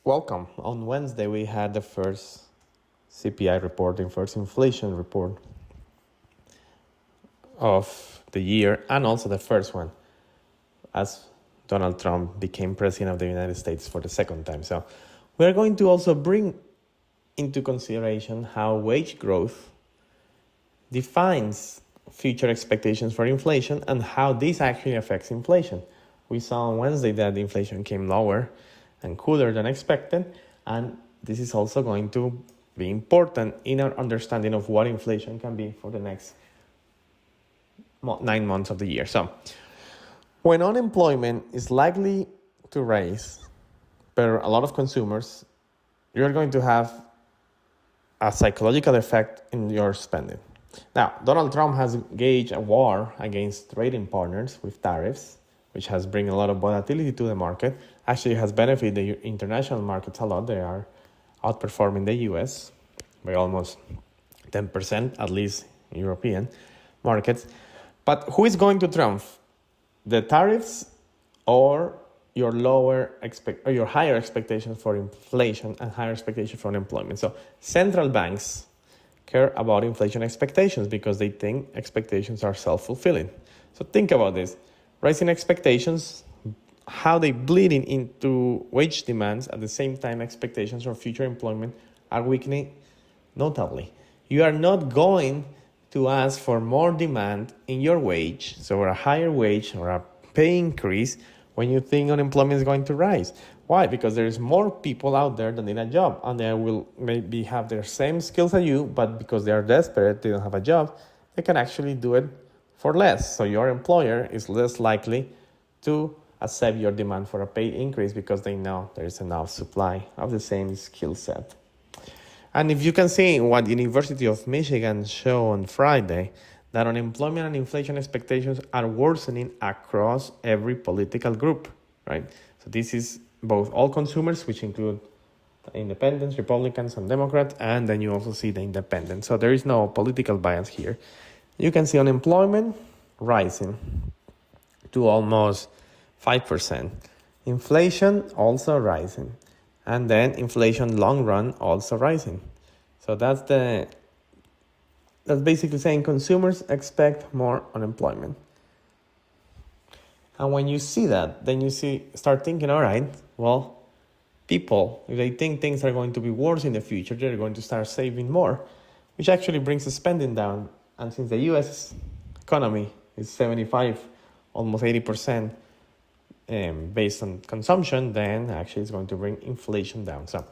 Welcome. On Wednesday, we had the first CPI report, the first inflation report of the year, and also the first one as Donald Trump became president of the United States for the second time. So we're going to also bring into consideration how wage growth defines future expectations for inflation and how this actually affects inflation. We saw on Wednesday that the inflation came lower and cooler than expected, and this is also going to be important in our understanding of what inflation can be for the next 9 months of the year. So when unemployment is likely to rise for a lot of consumers, you're going to have a psychological effect in your spending. Now, Donald Trump has engaged a war against trading partners with tariffs, which has bring a lot of volatility to the market. Actually has benefited the international markets a lot. They are outperforming the US by almost 10%, at least European markets. But who is going to trump? The tariffs or your your higher expectations for inflation and higher expectations for unemployment? So central banks care about inflation expectations because they think expectations are self-fulfilling. So think about this. Rising expectations, how they bleeding into wage demands at the same time expectations for future employment are weakening notably. You are not going to ask for more demand in your wage, so a higher wage or a pay increase when you think unemployment is going to rise. Why? Because there's more people out there that need a job and they will maybe have their same skills as you, but because they are desperate, they don't have a job, they can actually do it for less. So your employer is less likely to accept your demand for a pay increase because they know there is enough supply of the same skill set. And if you can see what University of Michigan showed on Friday, that unemployment and inflation expectations are worsening across every political group, right? So this is both all consumers, which include independents, Republicans, and Democrats, and then you also see the independents. So there is no political bias here. You can see unemployment rising to almost 5%. Inflation also rising. And then inflation long run also rising. So that's basically saying consumers expect more unemployment. And when you see that, then you start thinking, all right, well, people, if they think things are going to be worse in the future, they're going to start saving more, which actually brings the spending down. And since the U.S. economy is 75, almost 80% based on consumption, then actually it's going to bring inflation down. So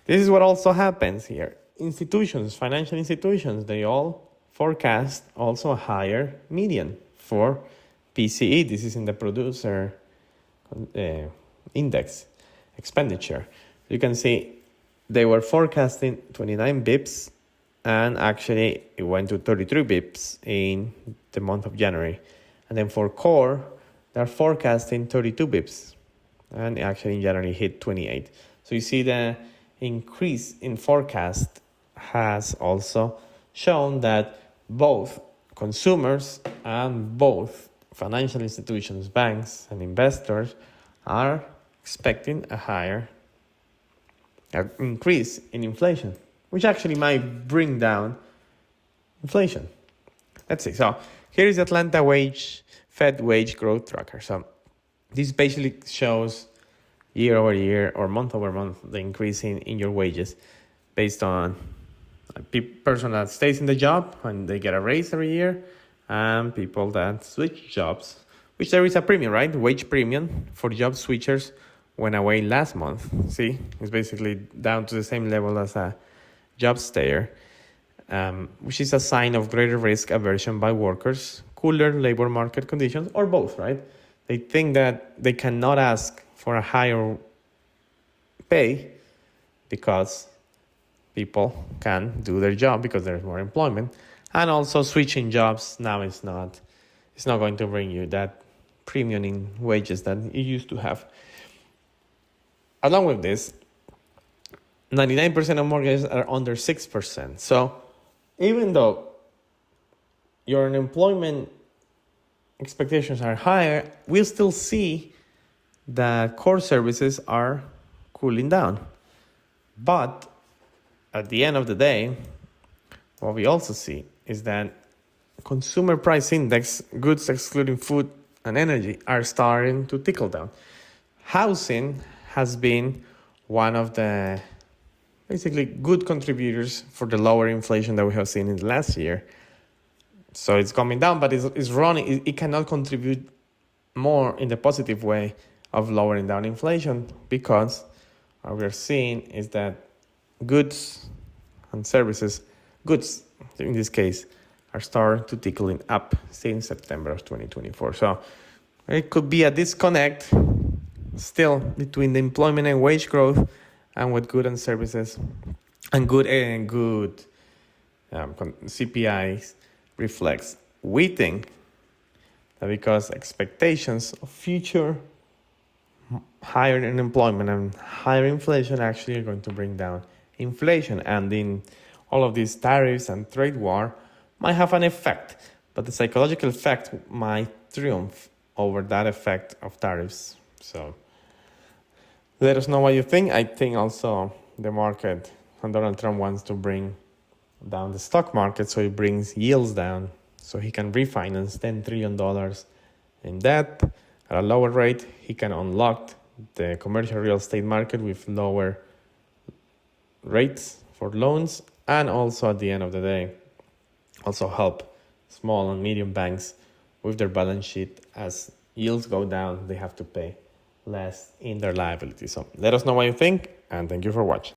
this is what also happens here. Institutions, financial institutions, they all forecast also a higher median for PCE. This is in the producer index expenditure. You can see they were forecasting 29 bips and actually it went to 33 bips in the month of January. And then for core, they're forecasting 32 bips and actually in January hit 28. So you see the increase in forecast has also shown that both consumers and both financial institutions, banks, and investors are expecting a higher increase in inflation, which actually might bring down inflation. Let's see. So here is Atlanta Fed wage growth tracker. So this basically shows year over year or month over month the increase in your wages based on a person that stays in the job and they get a raise every year and people that switch jobs, which there is a premium, right? Wage premium for job switchers went away last month. See, it's basically down to the same level as a job stayer, which is a sign of greater risk aversion by workers, cooler labor market conditions, or both, right? They think that they cannot ask for a higher pay because people can do their job because there's more employment. And also switching jobs now it's not going to bring you that premium in wages that you used to have. Along with this, 99% of mortgages are under 6%. So even though your unemployment expectations are higher, we'll still see that core services are cooling down. But at the end of the day, what we also see is that consumer price index, goods excluding food and energy, are starting to trickle down. Housing has been one of the basically good contributors for the lower inflation that we have seen in the last year. So it's coming down, but it's running. It cannot contribute more in the positive way of lowering down inflation, because what we're seeing is that goods and services, goods in this case, are starting to tickling up since September of 2024. So it could be a disconnect still between the employment and wage growth and what goods and services and good CPIs reflects. We think that because expectations of future higher unemployment and higher inflation actually are going to bring down inflation, and in all of these tariffs and trade war might have an effect, but the psychological effect might triumph over that effect of tariffs. So let us know what you think. I think also the market and Donald Trump wants to bring down the stock market, so he brings yields down so he can refinance $10 trillion in debt at a lower rate. He can unlock the commercial real estate market with lower rates for loans, and also at the end of the day also help small and medium banks with their balance sheet. As yields go down, they have to pay less in their liability. So let us know what you think, and thank you for watching.